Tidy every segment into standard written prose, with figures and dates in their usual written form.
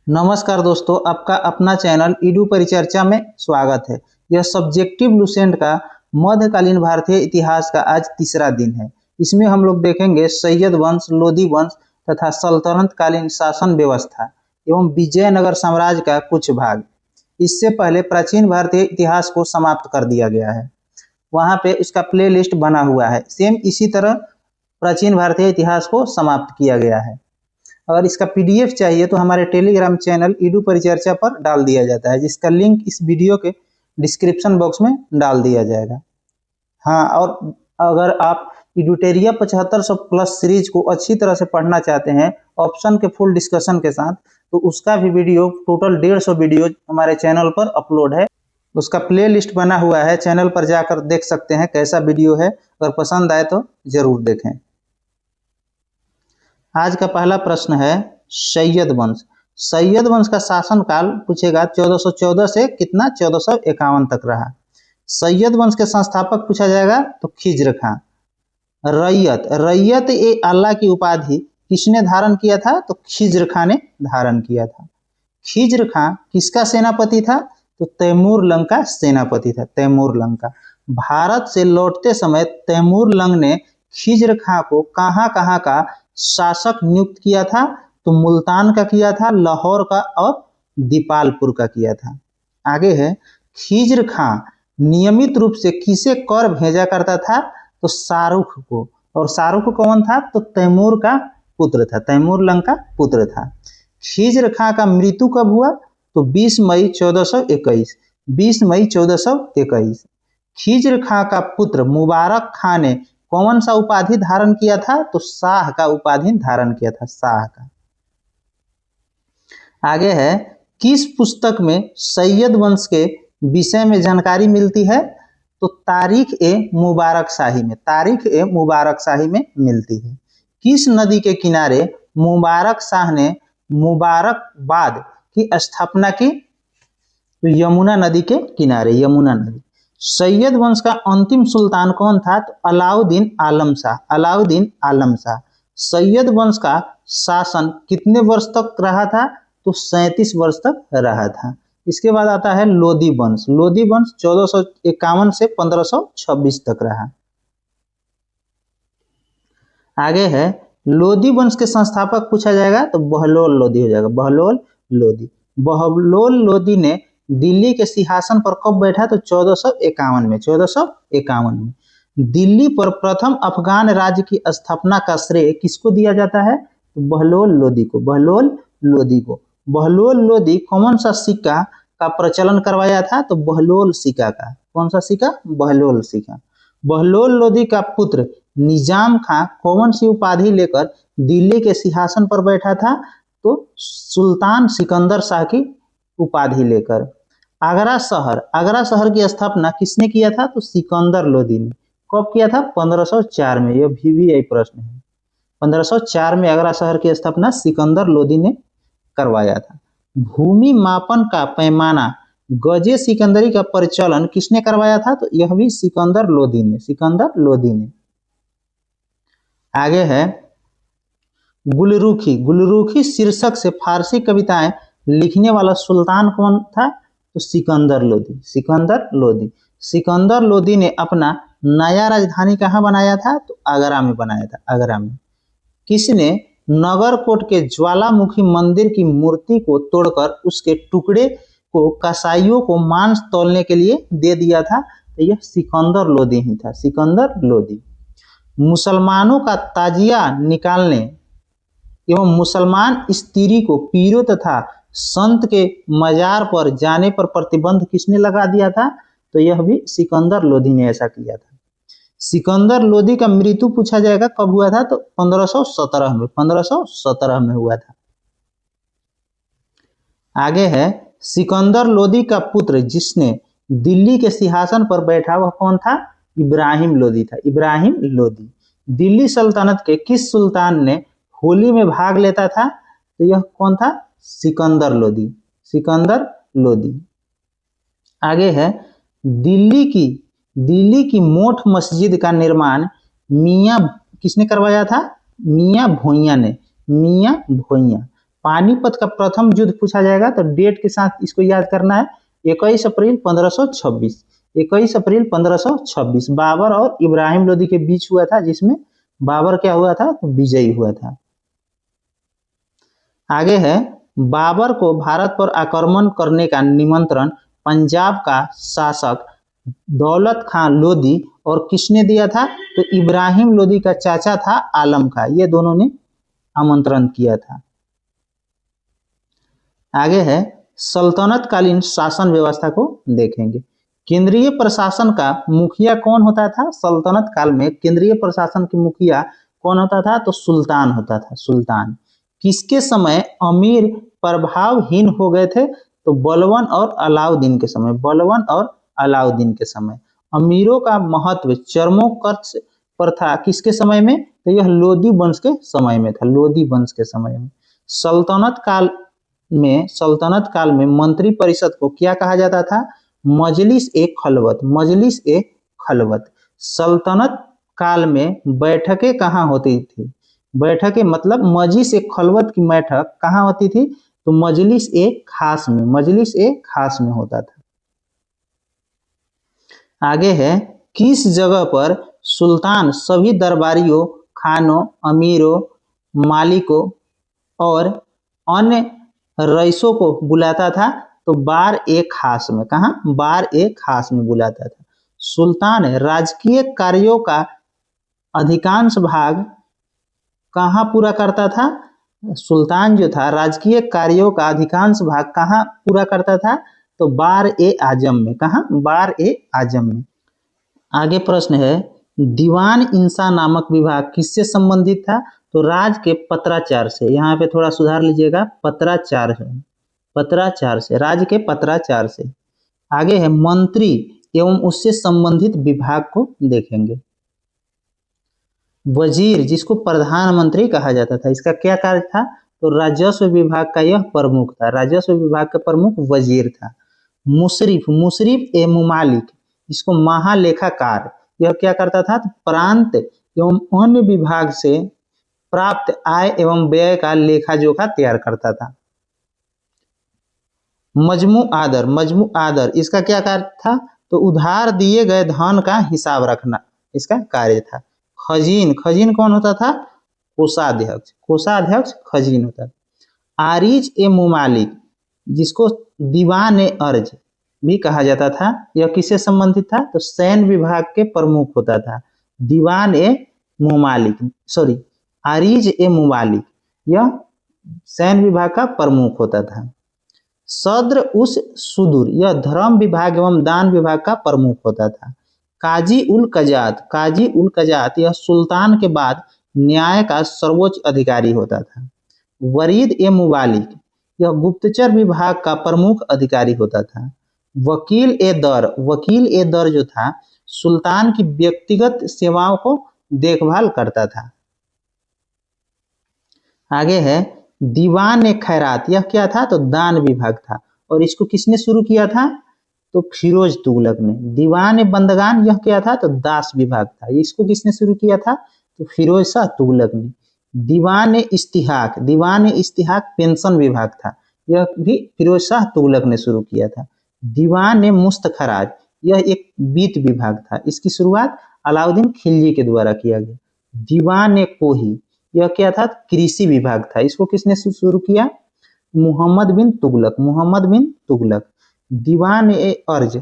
नमस्कार दोस्तों, आपका अपना चैनल ईडू परिचर्चा में स्वागत है। यह सब्जेक्टिव लुसेंट का मध्यकालीन भारतीय इतिहास का आज तीसरा दिन है। इसमें हम लोग देखेंगे सैयद वंश, लोदी वंश तथा सल्तनत कालीन शासन व्यवस्था एवं विजयनगर साम्राज्य का कुछ भाग। इससे पहले प्राचीन भारतीय इतिहास को समाप्त कर दिया गया है। वहाँ पे इसका प्लेलिस्ट बना हुआ है। सेम इसी तरह प्राचीन भारतीय इतिहास को समाप्त किया गया है। अगर इसका पीडीएफ चाहिए तो हमारे टेलीग्राम चैनल ईडू परिचर्चा पर डाल दिया जाता है, जिसका लिंक इस वीडियो के डिस्क्रिप्शन बॉक्स में डाल दिया जाएगा। हाँ, और अगर आप इडुटेरिया 7500 प्लस सीरीज को अच्छी तरह से पढ़ना चाहते हैं ऑप्शन के फुल डिस्कशन के साथ, तो उसका भी वीडियो टोटल 150 वीडियो हमारे चैनल पर अपलोड है। उसका प्ले लिस्ट बना हुआ है, चैनल पर जाकर देख सकते हैं कैसा वीडियो है। अगर पसंद आए तो जरूर देखें। आज का पहला प्रश्न है सैयद वंश। सैयद वंश का शासनकाल पूछेगा 1414 से कितना 1451 तक रहा। सैयद वंश के संस्थापक पूछा जाएगा तो खिज्र खां। रैयत ए अल्लाह की उपाधि किसने धारण किया था? तो खिज्र खां ने धारण किया था। खिज्र खां किसका सेनापति था? तो तैमूर लंग का सेनापति था। तैमूर लंग का। भारत से लौटते समय तैमूर लंग ने खिज्र खां को कहाँ कहाँ का शासक नियुक्त किया था? तो मुल्तान का किया था, लाहौर का और दीपालपुर का किया था। आगे है खिज्र खां नियमित रूप से किसे कर भेजा करता था? तो शाहरुख को। और शाहरुख कौन था? तो तैमूर का पुत्र था, तैमूर लंग का पुत्र था। खिज्र खां का मृत्यु कब हुआ? तो 20 मई 1421। 20 मई 1421। खिज्र खां का पुत्र मुबारक खां ने कौन सा उपाधि धारण किया था? तो शाह का उपाधि धारण किया था, शाह का। आगे है किस पुस्तक में सैयद वंश के विषय में जानकारी मिलती है? तो तारीख ए मुबारक शाही में, तारीख ए मुबारक शाही में मिलती है। किस नदी के किनारे मुबारक शाह ने मुबारकबाद की स्थापना की? तो यमुना नदी के किनारे, यमुना नदी। सैयद वंश का अंतिम सुल्तान कौन था? तो अलाउद्दीन आलम शाह, अलाउद्दीन आलम शाह। सैयद वंश का शासन कितने वर्ष तक रहा था? तो 37 वर्ष तक रहा था। इसके बाद आता है लोदी वंश। लोदी वंश 1451 से 1526 तक रहा। आगे है लोदी वंश के संस्थापक पूछा जाएगा तो बहलोल लोदी हो जाएगा, बहलोल लोदी। बहलोल लोदी ने दिल्ली के सिंहासन पर कब बैठा? तो 1451 में, 1451 में। दिल्ली पर प्रथम अफगान राज्य की स्थापना का श्रेय किसको दिया जाता है? तो बहलोल लोदी को, बहलोल लोदी को। बहलोल लोदी कौन सा सिक्का का प्रचलन करवाया था? तो बहलोल सिक्का का। कौन सा सिक्का? बहलोल सिक्का। बहलोल लोदी का पुत्र निजाम खां कौन सी उपाधि लेकर दिल्ली के सिंहासन पर बैठा था? तो सुल्तान सिकंदर शाह की उपाधि लेकर। आगरा शहर की स्थापना किसने किया था? तो सिकंदर लोदी ने। कब किया था? 1504 में। यह VVI प्रश्न है। 1504 में आगरा शहर की स्थापना सिकंदर लोदी ने करवाया था। भूमि मापन का पैमाना गजे सिकंदरी का परिचालन किसने करवाया था? तो यह भी सिकंदर लोदी ने, सिकंदर लोदी ने। आगे है गुलरुखी। गुलरुखी शीर्षक से फारसी कविताएं लिखने वाला सुल्तान कौन था? तो सिकंदर लोदी, सिकंदर लोदी। सिकंदर लोदी ने अपना नया राजधानी कहाँ बनाया था? तो आगरा में बनाया था, आगरा में। किसने नगरकोट के ज्वालामुखी मंदिर की मूर्ति को तोड़कर उसके टुकड़े को कसाईयों को मांस तौलने के लिए दे दिया था? तो यह सिकंदर लोदी ही था, सिकंदर लोदी। मुसलमानों का ताजिया निकालने एवं मुसलमान स्त्री को पीरों तथा संत के मजार पर जाने पर प्रतिबंध किसने लगा दिया था? तो यह भी सिकंदर लोदी ने ऐसा किया था। सिकंदर लोदी का मृत्यु पूछा जाएगा कब हुआ था? तो 1517 में, 1517 में हुआ था। आगे है सिकंदर लोदी का पुत्र जिसने दिल्ली के सिंहासन पर बैठा वह कौन था? इब्राहिम लोदी था, इब्राहिम लोदी। दिल्ली सल्तनत के किस सुल्तान ने होली में भाग लेता था? तो यह कौन था? सिकंदर लोदी, सिकंदर लोदी। आगे है दिल्ली की मोठ मस्जिद का निर्माण मियाँ किसने करवाया था? मियाँ भोइया ने, मियाँ भोइया। पानीपत का प्रथम युद्ध पूछा जाएगा तो डेट के साथ इसको याद करना है, 21 अप्रैल 1526। 21 अप्रैल 1526 बाबर और इब्राहिम लोदी के बीच हुआ था, जिसमें बाबर क्या हुआ था तो विजयी हुआ था। आगे है, बाबर को भारत पर आक्रमण करने का निमंत्रण पंजाब का शासक दौलत खान लोदी और किसने दिया था तो इब्राहिम लोदी का चाचा था आलम खां, ये दोनों ने आमंत्रण किया था। आगे है, सल्तनत कालीन शासन व्यवस्था को देखेंगे। केंद्रीय प्रशासन का मुखिया कौन होता था? सल्तनत काल में केंद्रीय प्रशासन की मुखिया कौन होता था तो सुल्तान होता था, सुल्तान। किसके समय अमीर प्रभावहीन हो गए थे तो बलबन और अलाउद्दीन के समय, बलबन और अलाउद्दीन के समय। अमीरों का महत्व चरमोत्कर्ष पर था किसके समय में तो यह लोदी वंश के समय में था, लोदी वंश के समय में। सल्तनत काल में मंत्री परिषद को क्या कहा जाता था? मजलिस ए खलवत, मजलिस ए खलवत। सल्तनत काल में बैठकें कहाँ होती थी? बैठकें मतलब मजलिस ए खलवत की बैठक कहाँ होती थी तो मजलिस ए खास में, मजलिस ए खास में होता था। आगे है, किस जगह पर सुल्तान सभी दरबारियों, खानों, अमीरों, मालिकों और अन्य रईसों को बुलाता था तो बार ए खास में, कहा बार ए खास में बुलाता था। सुल्तान राजकीय कार्यों का अधिकांश भाग कहाँ पूरा करता था? सुल्तान जो था राजकीय कार्यों का अधिकांश भाग कहाँ पूरा करता था तो बार ए आजम में, कहा बार ए आजम में। आगे प्रश्न है, दीवान इंसा नामक विभाग किससे संबंधित था तो राज के पत्राचार से। यहाँ पे थोड़ा सुधार लीजिएगा, पत्राचार है, पत्राचार से, राज के पत्राचार से। आगे है, मंत्री एवं उससे संबंधित विभाग को देखेंगे। वजीर जिसको प्रधानमंत्री कहा जाता था, इसका क्या कार्य था तो राजस्व विभाग का यह प्रमुख था, राजस्व विभाग का प्रमुख वजीर था। मुशरिफ, मुशरिफ ए मुमालिक, इसको महालेखाकार, यह क्या करता था तो प्रांत एवं अन्य विभाग से प्राप्त आय एवं व्यय का लेखा जोखा तैयार करता था। मजमू आदर, मजमू आदर, इसका क्या कार्य था तो उधार दिए गए धन का हिसाब रखना इसका कार्य था। खजीन, खजीन कौन होता था? कोषाध्यक्ष, कोषाध्यक्ष खजीन होता था। आरिज ए मुमालिक, जिसको दीवान ए अर्ज भी कहा जाता था, यह किससे संबंधित था तो सैन्य विभाग के प्रमुख होता था। दीवान ए मुमालिक, सॉरी आरिज ए मुमालिक, यह सैन्य विभाग का प्रमुख होता था। सद्र उस सुदूर, यह धर्म विभाग एवं दान विभाग का प्रमुख होता था। काजी उल कजात, काजी उल कजात, यह सुल्तान के बाद न्याय का सर्वोच्च अधिकारी होता था। वरीद ए मुबालिक, यह गुप्तचर विभाग का प्रमुख अधिकारी होता था। वकील ए दर, वकील ए दर जो था सुल्तान की व्यक्तिगत सेवाओं को देखभाल करता था। आगे है, दीवान ए खैरात, यह क्या था तो दान विभाग था और इसको किसने शुरू किया था तो फिरोज तुगलक ने। दीवान ए बंदगान, यह क्या था तो दास विभाग था, इसको किसने शुरू किया था तो फिरोज शाह तुगलक ने। दीवान ए इस्तिहाक, दीवान ए इस्तिहाक पेंशन विभाग था, यह भी फिरोज शाह तुगलक ने शुरू किया था। दीवान ए मुस्तखराज, यह एक वित्त विभाग था, इसकी शुरुआत अलाउद्दीन खिलजी के द्वारा किया गया। दीवान ए कोही, यह क्या था कृषि विभाग था, इसको किसने शुरू किया मोहम्मद बिन तुगलक, मोहम्मद बिन तुगलक। दीवान ए अर्ज,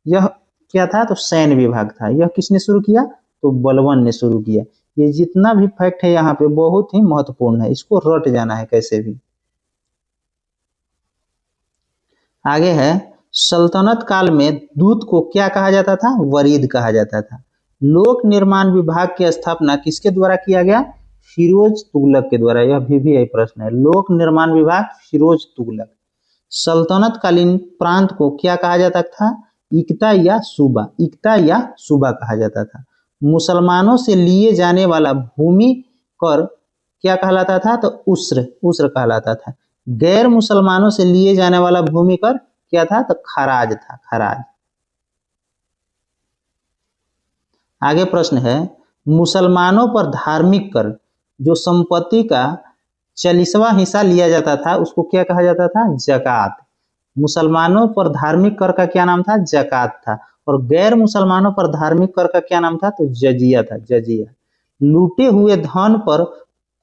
यह क्या था तो सैन्य विभाग था, यह किसने शुरू किया तो बलबन ने शुरू किया। ये जितना भी फैक्ट है यहाँ पे बहुत ही महत्वपूर्ण है, इसको रट जाना है कैसे भी। आगे है, सल्तनत काल में दूत को क्या कहा जाता था वरीद कहा जाता था। लोक निर्माण विभाग की स्थापना किसके द्वारा किया गया फिरोज तुगलक के द्वारा, यह भी प्रश्न है। लोक निर्माण विभाग फिरोज तुगलक। सल्तनत कालीन प्रांत को क्या कहा जाता था इक्ता या सूबा, इक्ता या सूबा कहा जाता था। मुसलमानों से लिए जाने वाला भूमि कर क्या कहलाता था तो उस्र, उस्र कहलाता था। गैर मुसलमानों से लिए जाने वाला भूमि कर क्या था तो खराज था, खराज। आगे प्रश्न है, मुसलमानों पर धार्मिक कर जो संपत्ति का 40वां हिस्सा लिया जाता था उसको क्या कहा जाता था? ज़कात। मुसलमानों पर धार्मिक कर का क्या नाम था? ज़कात था। और गैर मुसलमानों पर धार्मिक कर का क्या नाम था? तो जजिया था, जजिया। लूटे हुए धन पर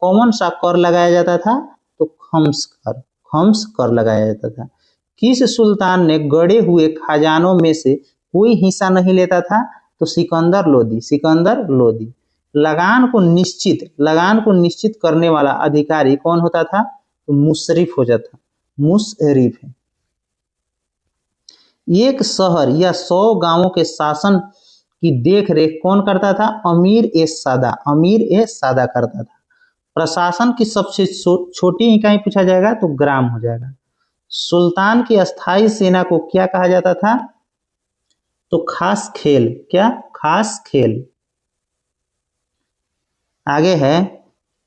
कौन सा कर लगाया जाता था? तो खम्स कर, खम्स कर लगाया जाता था। किस सुल्तान ने गड़े हुए खजानों में से कोई हिस्सा नहीं लेता था? तो सिकंदर लोदी, सिकंदर लोदी। लगान को निश्चित करने वाला अधिकारी कौन होता था? तो मुशरिफ हो जाता, मुशरिफ है। एक शहर या 100 गांवों के शासन की देखरेख कौन करता था? अमीर ए सादा, अमीर ए सादा करता था। प्रशासन की सबसे छोटी इकाई पूछा जाएगा तो ग्राम हो जाएगा। सुल्तान की अस्थाई सेना को क्या कहा जाता था? तो खास खेल, क्या? खास खेल। आगे है,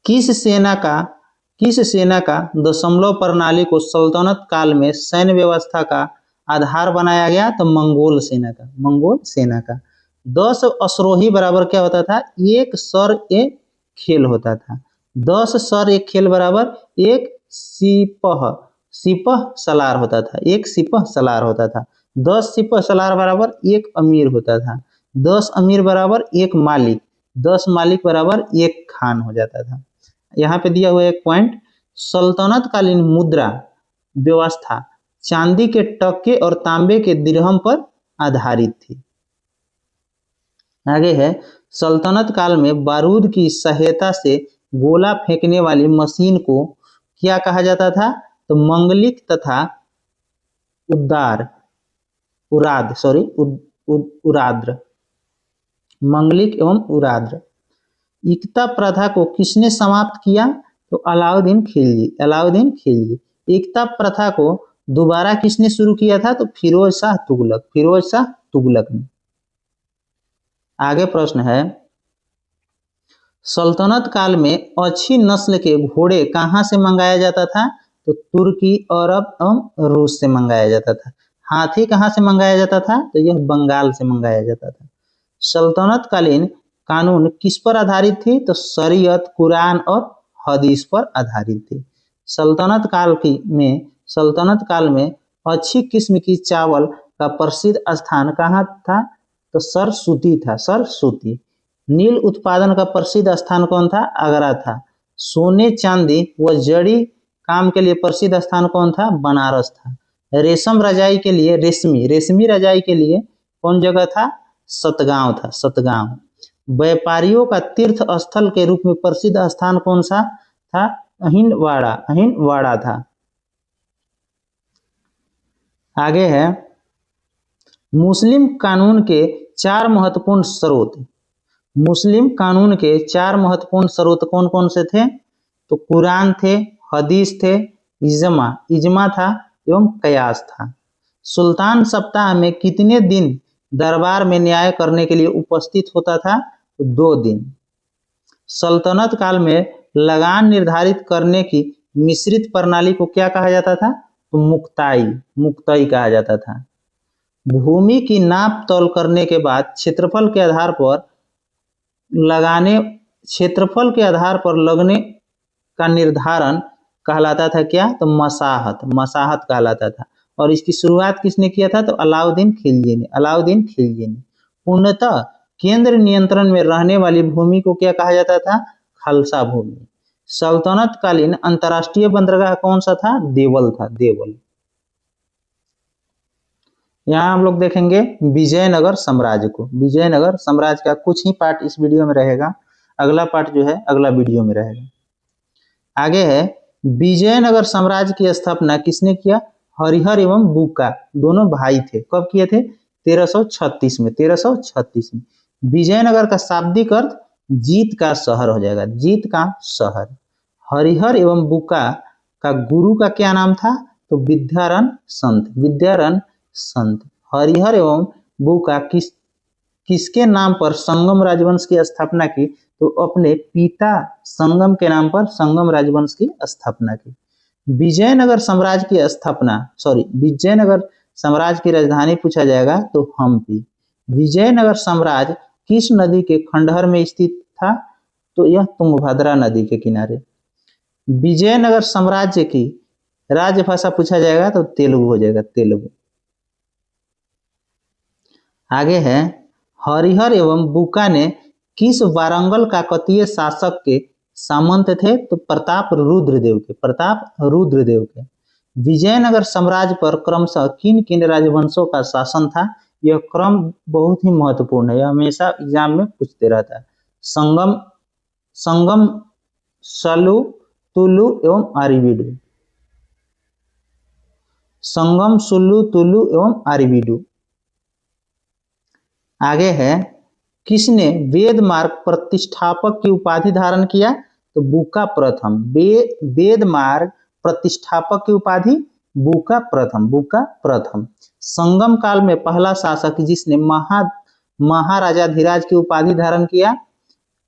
किस सेना का दशमलव प्रणाली को सल्तनत काल में सैन्य व्यवस्था का आधार बनाया गया? तो मंगोल सेना का, मंगोल सेना का। 10 अश्रोही बराबर क्या होता था? एक सर एक खेल होता था। 10 सर एक खेल बराबर एक सिपह, सिपह सलार होता था, एक सिपह सलार होता था। 10 सिपह सलार बराबर एक अमीर होता था। 10 अमीर बराबर एक मालिक, 10 मालिक बराबर एक खान हो जाता था। यहाँ पे दिया हुआ एक पॉइंट, सल्तनत कालीन मुद्रा व्यवस्था चांदी के टक्के और तांबे के दिरहम पर आधारित थी। आगे है, सल्तनत काल में बारूद की सहायता से गोला फेंकने वाली मशीन को क्या कहा जाता था? तो मंगलिक तथा उराद्र, मंगलिक एवं उराद्र। एकता प्रथा को किसने समाप्त किया? तो अलाउद्दीन खिलजी, अलाउद्दीन खिलजी। एकता प्रथा को दोबारा किसने शुरू किया था? तो फिरोज शाह तुगलक, फिरोज शाह तुगलक ने। आगे प्रश्न है, सल्तनत काल में अच्छी नस्ल के घोड़े कहाँ से मंगाया जाता था? तो तुर्की, अरब एवं रूस से मंगाया जाता था। हाथी कहाँ से मंगाया जाता था? तो यह बंगाल से मंगाया जाता था। सल्तनत कालीन कानून किस पर आधारित थी? तो शरीयत, कुरान और हदीस पर आधारित थी। सल्तनत काल में अच्छी किस्म की चावल का प्रसिद्ध स्थान कहाँ था? तो सरसूती था, सरसूती। नील उत्पादन का प्रसिद्ध स्थान कौन था? आगरा था। सोने चांदी व जड़ी काम के लिए प्रसिद्ध स्थान कौन था? बनारस था। रेशम रजाई के लिए, रेशमी रजाई के लिए कौन जगह था? सतगांव था, सतगांव। व्यापारियों का तीर्थ स्थल के रूप में प्रसिद्ध स्थान कौन सा था? अहिनवाड़ा, अहिनवाड़ा था। आगे है, मुस्लिम कानून के 4 महत्वपूर्ण स्रोत, मुस्लिम कानून के 4 महत्वपूर्ण स्रोत कौन कौन से थे? तो कुरान थे, हदीस थे, इजमा था एवं कयास था। सुल्तान सप्ताह में कितने दिन दरबार में न्याय करने के लिए उपस्थित होता था? तो 2 दिन। सल्तनत काल में लगान निर्धारित करने की मिश्रित प्रणाली को क्या कहा जाता था? तो मुक्ताई, मुक्ताई कहा जाता था। भूमि की नाप तौल करने के बाद क्षेत्रफल के आधार पर लगने का निर्धारण कहलाता था क्या? तो मसाहत, मसाहत कहलाता था। और इसकी शुरुआत किसने किया था? तो अलाउद्दीन खिलजी ने, अलाउद्दीन खिलजी ने। पूर्णतः केंद्र नियंत्रण में रहने वाली भूमि को क्या कहा जाता था? खालसा भूमि। सल्तनत कालीन अंतर्राष्ट्रीय बंदरगाह कौन सा था? देवल था, देवल। यहाँ हम लोग देखेंगे विजयनगर साम्राज्य को। विजयनगर साम्राज्य का कुछ ही पार्ट इस वीडियो में रहेगा, अगला पार्ट जो है अगला वीडियो में रहेगा। आगे है, विजयनगर साम्राज्य की स्थापना किसने किया? हरिहर एवं बुक्का दोनों भाई थे। कब किए थे? 1336 में, 1336 में। विजयनगर का शाब्दिक अर्थ जीत का शहर हो जाएगा, जीत का शहर। हरिहर एवं बुक्का का गुरु का क्या नाम था? तो विद्यारण संत, विद्यारण संत। हरिहर एवं बुक्का किसके नाम पर संगम राजवंश की स्थापना की? तो अपने पिता संगम के नाम पर संगम राजवंश की स्थापना की। विजयनगर साम्राज्य की स्थापना, विजयनगर साम्राज्य की राजधानी पूछा जाएगा तो हम्पी। विजयनगर साम्राज्य किस नदी के खंडहर में स्थित था? तो यह तुंगभद्रा नदी के किनारे। विजयनगर साम्राज्य की राजभाषा पूछा जाएगा तो तेलुगु हो जाएगा, तेलुगु। आगे है, हरिहर एवं बुका ने किस वारंगल काकतीय शासक के सामंत थे? तो प्रताप रुद्रदेव के, प्रताप रुद्रदेव के। विजयनगर साम्राज्य पर क्रमशः किन किन राजवंशों का शासन था? यह क्रम बहुत ही महत्वपूर्ण है, यह हमेशा एग्जाम में पूछते रहता है। संगम, संगम, सलु, तुलु एवं आरिवीडु। संगम, सुल्लु, तुलु एवं आरिवीडु। आगे है, किसने वेद मार्ग प्रतिष्ठापक की उपाधि धारण किया? तो बुका प्रथम। वेद मार्ग प्रतिष्ठापक की उपाधि बुका प्रथम, बुका प्रथम। संगम काल में पहला शासक जिसने महाराजाधिराज की उपाधि धारण किया?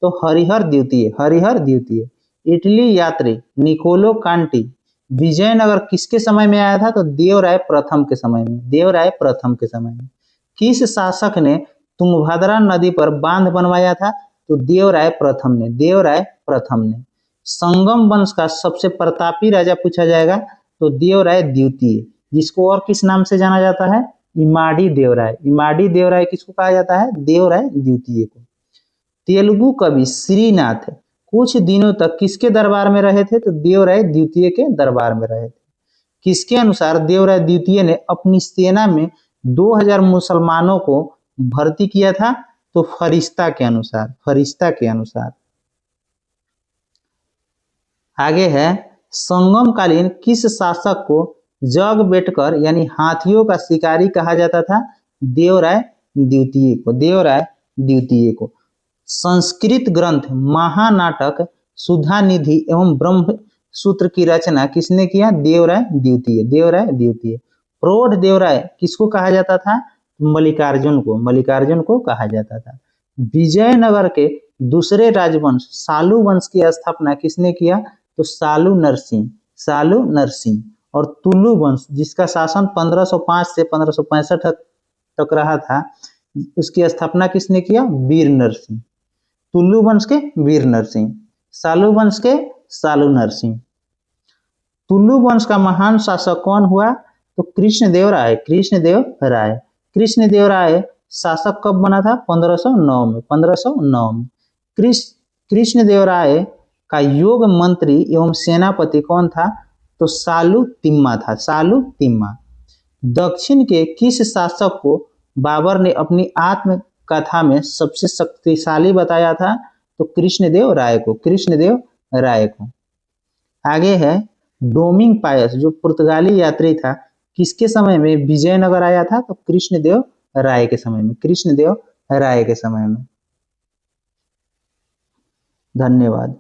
तो हरिहर द्वितीय, हरिहर द्वितीय। इटली यात्री निकोलो कांटी विजयनगर किसके समय में आया था? तो देवराय प्रथम के समय में, देवराय प्रथम के समय में। किस शासक ने तुंगभद्रा नदी पर बांध बनवाया था? तो देवराय प्रथम ने, देवराय प्रथम ने। संगम वंश का सबसे प्रतापी राजा पूछा जाएगा तो देवराय द्वितीय, जिसको और किस नाम से जाना जाता है? इमाड़ी देवराय। इमाड़ी देवराय किसको कहा जाता है? देवराय द्वितीय को। तेलुगु कवि श्रीनाथ कुछ दिनों तक किसके दरबार में रहे थे? तो देवराय द्वितीय के दरबार में रहे थे। किसके अनुसार देवराय द्वितीय ने अपनी सेना में 2000 मुसलमानों को भर्ती किया था? तो फरिश्ता के अनुसार, फरिश्ता के अनुसार। आगे है, संगमकालीन किस शासक को जग बेटकर यानी हाथियों का शिकारी कहा जाता था? देवराय द्वितीय को, देवराय द्वितीय को। संस्कृत ग्रंथ महानाटक सुधा निधि एवं ब्रह्म सूत्र की रचना किसने किया? देवराय द्वितीय, देवराय द्वितीय। प्रौढ़ देवराय किसको कहा जाता था? मल्लिकार्जुन को, मल्लिकार्जुन को कहा जाता था। विजयनगर के दूसरे राजवंश सालु वंश की स्थापना किसने किया? तो सालु नरसिंह, सालु नरसिंह। और तुलु वंश जिसका शासन 1505 से 1565 तक रहा था, उसकी स्थापना किसने किया? वीर नरसिंह। तुलु वंश के वीर नरसिंह, सालु वंश के सालु नरसिंह। तुलु वंश का महान शासक कौन हुआ? तो कृष्णदेव राय, कृष्णदेव राय। कृष्णदेव राय शासक कब बना था? 1509 में, 1509 में। कृष्णदेव राय का योग मंत्री एवं सेनापति कौन था? तो सालु तिम्मा था, सालु तिम्मा। दक्षिण के किस शासक को बाबर ने अपनी आत्मकथा में सबसे शक्तिशाली बताया था? तो कृष्णदेव राय को, कृष्णदेव राय को। आगे है, डोमिंग पायस जो पुर्तगाली यात्री था किसके समय में विजयनगर आया था? तो कृष्णदेव राय के समय में, कृष्णदेव राय के समय में। धन्यवाद।